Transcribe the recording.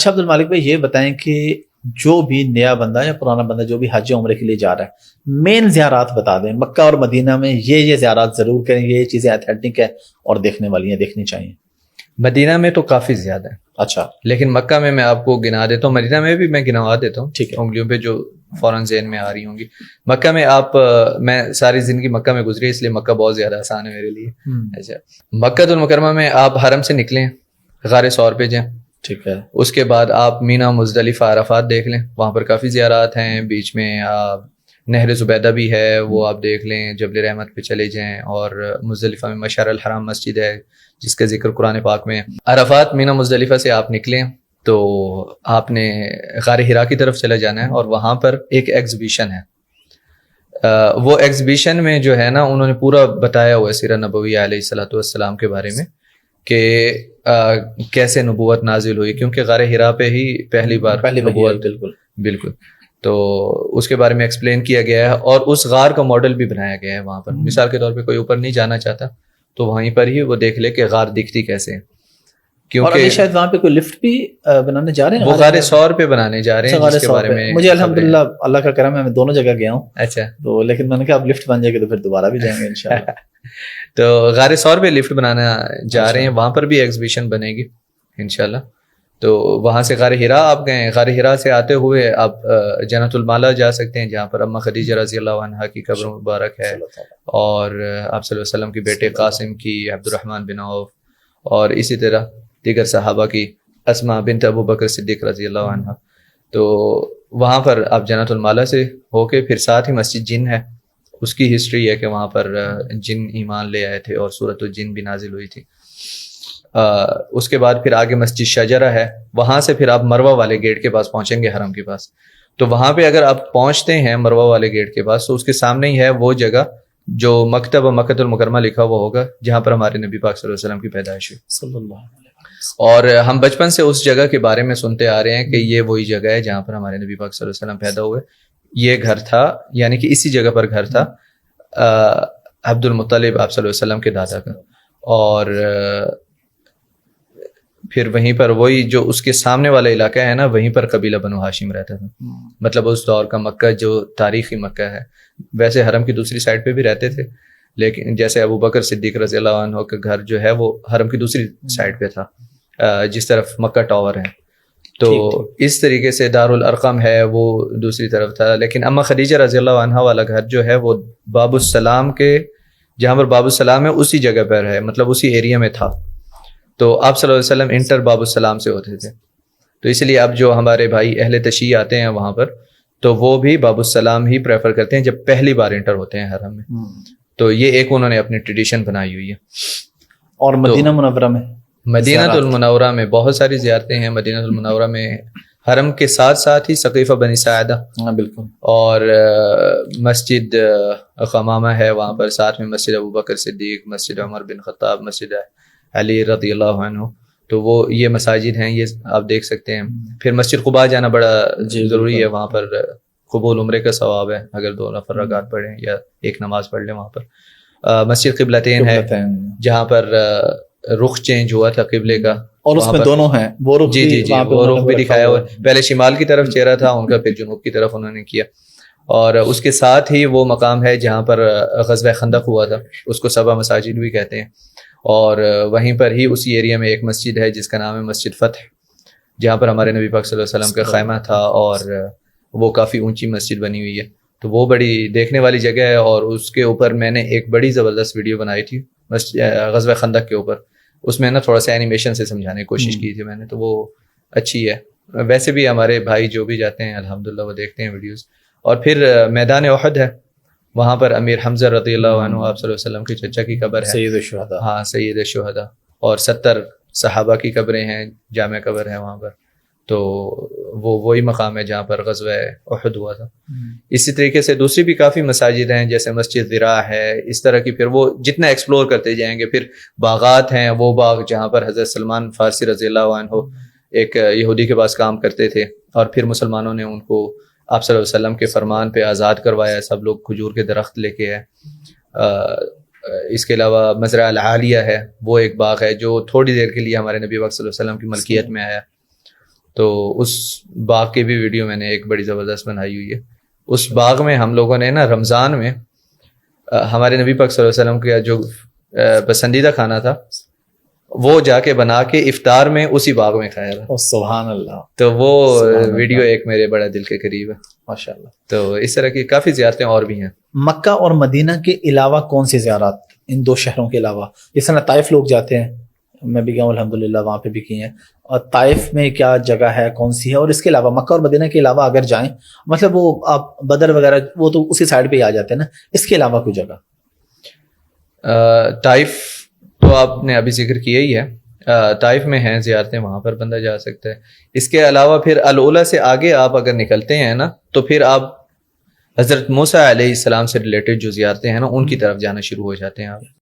اچھا عبد المالک بھائی یہ بتائیں کہ جو بھی نیا بندہ یا پرانا بندہ جو بھی حج عمرے کے لیے جا رہا ہے مین زیارات بتا دیں، مکہ اور مدینہ میں یہ زیارات ضرور کریں، یہ چیزیں ایتھینٹک ہے اور دیکھنے والی ہیں، دیکھنی چاہیے۔ مدینہ میں تو کافی زیادہ ہے، اچھا، لیکن مکہ میں آپ کو گنا دیتا ہوں، مدینہ میں بھی میں گنوا دیتا ہوں ٹھیک ہے، انگلیوں پہ جو فوراً ذہن میں آ رہی ہوں گی۔ مکہ میں میں ساری زندگی مکہ میں گزری، اس لیے مکہ بہت زیادہ آسان ہے میرے لیے۔ اچھا، مکہ المکرمہ میں آپ حرم سے نکلیں، غار ثور پہ جائیں، ٹھیک ہے، اس کے بعد آپ مینا، مزدلفہ، عرفات دیکھ لیں، وہاں پر کافی زیارات ہیں، بیچ میں نہر زبیدہ بھی ہے، وہ آپ دیکھ لیں، جبل رحمت پہ چلے جائیں، اور مزدلفہ میں مشعر الحرام مسجد ہے جس کا ذکر قرآن پاک میں ہے۔ عرفات، مینا، مزدلفہ سے آپ نکلیں تو آپ نے غار حرا کی طرف چلے جانا ہے، اور وہاں پر ایک ایگزیبیشن ہے۔ وہ ایگزیبیشن میں جو ہے نا، انہوں نے پورا بتایا ہوا ہے سیرت نبوی علیہ الصلوۃ والسلام کے بارے میں کہ کیسے نبوت نازل ہوئی، کیونکہ غار حرا پہ ہی پہلی بار نبوت، بالکل، تو اس کے بارے میں ایکسپلین کیا گیا ہے، اور اس غار کا ماڈل بھی بنایا گیا ہے وہاں پر۔ مثال کے طور پہ کوئی اوپر نہیں جانا چاہتا تو وہیں پر ہی وہ دیکھ لے کہ غار دکھتی کیسے ہے، اور ابھی شاید وہاں پہ کوئی لفٹ بھی بنانے جا رہے ہیں، وہ غار ثور پہ بنانے جا رہے ہیں، جس کے بارے میں مجھے الحمدللہ اللہ کا کرم ہے، میں دونوں جگہ گیا ہوں۔ اچھا، تو لیکن میں نے کہا اب لفٹ بن جائے گی تو پھر دوبارہ بھی جائیں گے انشاءاللہ۔ تو غار ثور پہ لفٹ بنانا جا رہے ہیں، وہاں پر بھی ایگزیبیشن بنے گی انشاءاللہ۔ تو وہاں سے غار حرا آپ گئے، غار حرا سے آتے ہوئے آپ جنت المالا جا سکتے ہیں، جہاں پر اما خدیجہ رضی اللہ عنہا کی قبر مبارک ہے، اور آپ صلی اللہ علیہ وسلم کے بیٹے قاسم کی، عبد الرحمن بن عوف، اور اسی طرح دیگر صحابہ کی، اسماء بنت ابو بکر صدیق رضی اللہ عنہ۔ تو وہاں پر آپ جنت المالا سے ہو کے پھر ساتھ ہی مسجد جن ہے، اس کی ہسٹری ہے کہ وہاں پر جن ایمان لے آئے تھے اور سورۃ الجن بھی نازل ہوئی تھی۔ اس کے بعد پھر آگے مسجد شجرہ ہے، وہاں سے پھر آپ مروہ والے گیٹ کے پاس پہنچیں گے، حرم کے پاس۔ تو وہاں پہ اگر آپ پہنچتے ہیں مروہ والے گیٹ کے پاس، تو اس کے سامنے ہی ہے وہ جگہ جو مکتب مکۃ المکرمہ لکھا ہوا ہوگا، جہاں پر ہمارے نبی پاک صلی اللہ علیہ وسلم کی پیدائش ہوئی صلی اللہ علیہ وسلم۔ اور ہم بچپن سے اس جگہ کے بارے میں سنتے آ رہے ہیں کہ یہ وہی جگہ ہے جہاں پر ہمارے نبی پاک صلی اللہ علیہ وسلم پیدا ہوئے۔ یہ گھر تھا، یعنی کہ اسی جگہ پر گھر تھا عبد المطلب آپ صلی اللہ علیہ وسلم کے دادا کا، اور پھر وہیں پر وہی جو اس کے سامنے والا علاقہ ہے نا، وہیں پر قبیلہ بنو ہاشم رہتا تھا۔ مطلب اس دور کا مکہ جو تاریخی مکہ ہے، ویسے حرم کی دوسری سائڈ پہ بھی رہتے تھے، لیکن جیسے ابو بکر صدیق رضی اللہ عنہ کا گھر جو ہے وہ حرم کی دوسری سائڈ پہ تھا، جس طرف مکہ ٹاور ہے، تو اس طریقے سے دار الارقم ہے وہ دوسری طرف تھا۔ لیکن اما خدیجہ رضی اللہ عنہ والا گھر جو ہے وہ باب السلام کے، جہاں پر باب السلام ہے اسی جگہ پر ہے، مطلب اسی ایریا میں تھا۔ تو آپ صلی اللہ علیہ وسلم انٹر باب السلام سے ہوتے تھے، تو اس لیے اب جو ہمارے بھائی اہل تشیع آتے ہیں وہاں پر، تو وہ بھی باب السلام ہی پریفر کرتے ہیں جب پہلی بار انٹر ہوتے ہیں حرم میں۔ تو یہ ایک انہوں نے اپنی ٹریڈیشن بنائی ہوئی ہے۔ اور مدینہ منورہ میں، مدینہ المنورہ میں بہت ساری زیارتیں ہیں۔ مدینہ المنورہ میں حرم کے ساتھ ساتھ ہی سقیفہ بنی ساعدہ، بالکل، اور مسجد قمامہ ہے وہاں پر، ساتھ میں مسجد ابو بکر صدیق، مسجد عمر بن خطاب، مسجد علی رضی اللہ عنہ، تو وہ یہ مساجد ہیں، یہ آپ دیکھ سکتے ہیں۔ پھر مسجد قباء جانا بڑا ضروری ہے، وہاں پر قبول عمرے کا ثواب ہے اگر 2 نفل رکعت پڑھیں یا 1 نماز پڑھ لیں وہاں پر۔ مسجد قبلتین ہے، جہاں پر رخ چینج ہوا تھا قبلے کا، اور اس میں دونوں ہیں، وہ رخ جی وہ رخ بھی دکھایا ہوا ہے، پہلے شمال کی طرف چہرہ تھا ان کا، پھر جنوب کی طرف انہوں نے کیا۔ اور اس کے ساتھ ہی وہ مقام ہے جہاں پر غزوہ خندق ہوا تھا، اس کو 7 مساجد بھی کہتے ہیں، اور وہیں پر ہی اسی ایریا میں ایک مسجد ہے جس کا نام ہے مسجد فتح، جہاں پر ہمارے نبی پاک صلی اللہ علیہ وسلم کا خیمہ تھا، اور وہ کافی اونچی مسجد بنی ہوئی ہے، تو وہ بڑی دیکھنے والی جگہ ہے۔ اور اس کے اوپر میں نے ایک بڑی زبردست ویڈیو بنائی تھی غزوہ خندق کے اوپر، اس میں نا تھوڑا سا اینیمیشن سے سمجھانے کی کوشش کی تھی میں نے، تو وہ اچھی ہے۔ ویسے بھی ہمارے بھائی جو بھی جاتے ہیں الحمدللہ وہ دیکھتے ہیں ویڈیوز۔ اور پھر میدان احد ہے، وہاں پر امیر حمزہ رضی اللہ عنہ آپ صلی اللہ علیہ وسلم کے چچا کی قبر ہے، سید الشہداء، ہاں سید الشہداء، اور 70 صحابہ کی قبریں ہیں، جامع قبر ہے وہاں پر، تو وہی مقام ہے جہاں پر غزوہ احد ہوا تھا۔ اسی طریقے سے دوسری بھی کافی مساجد ہیں، جیسے مسجد ذراع ہے، اس طرح کی۔ پھر وہ جتنا ایکسپلور کرتے جائیں گے، پھر باغات ہیں، وہ باغ جہاں پر حضرت سلمان فارسی رضی اللہ عنہ ایک یہودی کے پاس کام کرتے تھے، اور پھر مسلمانوں نے ان کو آپ صلی اللہ علیہ وسلم کے فرمان پہ آزاد کروایا، سب لوگ کھجور کے درخت لے کے آئے۔ اس کے علاوہ مزرعہ العالیہ ہے، وہ ایک باغ ہے جو تھوڑی دیر کے لیے ہمارے نبی پاک صلی اللہ علیہ وسلم کی ملکیت میں آیا، تو اس باغ کی بھی ویڈیو میں نے ایک بڑی زبردست بنائی ہوئی ہے. اس باغ میں ہم لوگوں نے نا رمضان میں ہمارے نبی پاک صلی اللہ علیہ وسلم کا جو پسندیدہ کھانا تھا وہ جا کے بنا کے افطار میں اسی باغ میں کھایا تھا. سبحان اللہ. تو وہ ویڈیو ایک میرے بڑا دل کے قریب ہے ماشاء اللہ. تو اس طرح کی کافی زیارتیں اور بھی ہیں. مکہ اور مدینہ کے علاوہ کون سی زیارات ان دو شہروں کے علاوہ؟ جس طرح طائف لوگ جاتے ہیں, میں بھی گیا ہوں الحمدللہ, وہاں پہ بھی کی ہیں, اور طائف میں کیا جگہ ہے, کون سی ہے, اور اس کے علاوہ مکہ اور مدینہ کے علاوہ اگر جائیں, مطلب وہ آپ بدر وغیرہ وہ تو اسی سائڈ پہ ہی آ جاتے ہیں نا, اس کے علاوہ کوئی جگہ؟ طائف تو آپ نے ابھی ذکر کیا ہی ہے, طائف میں ہیں زیارتیں, وہاں پر بندہ جا سکتا ہے. اس کے علاوہ پھر العلا سے آگے آپ اگر نکلتے ہیں نا تو پھر آپ حضرت موسیٰ علیہ السلام سے ریلیٹڈ جو زیارتیں ہیں نا ان کی طرف جانا شروع ہو جاتے ہیں آپ.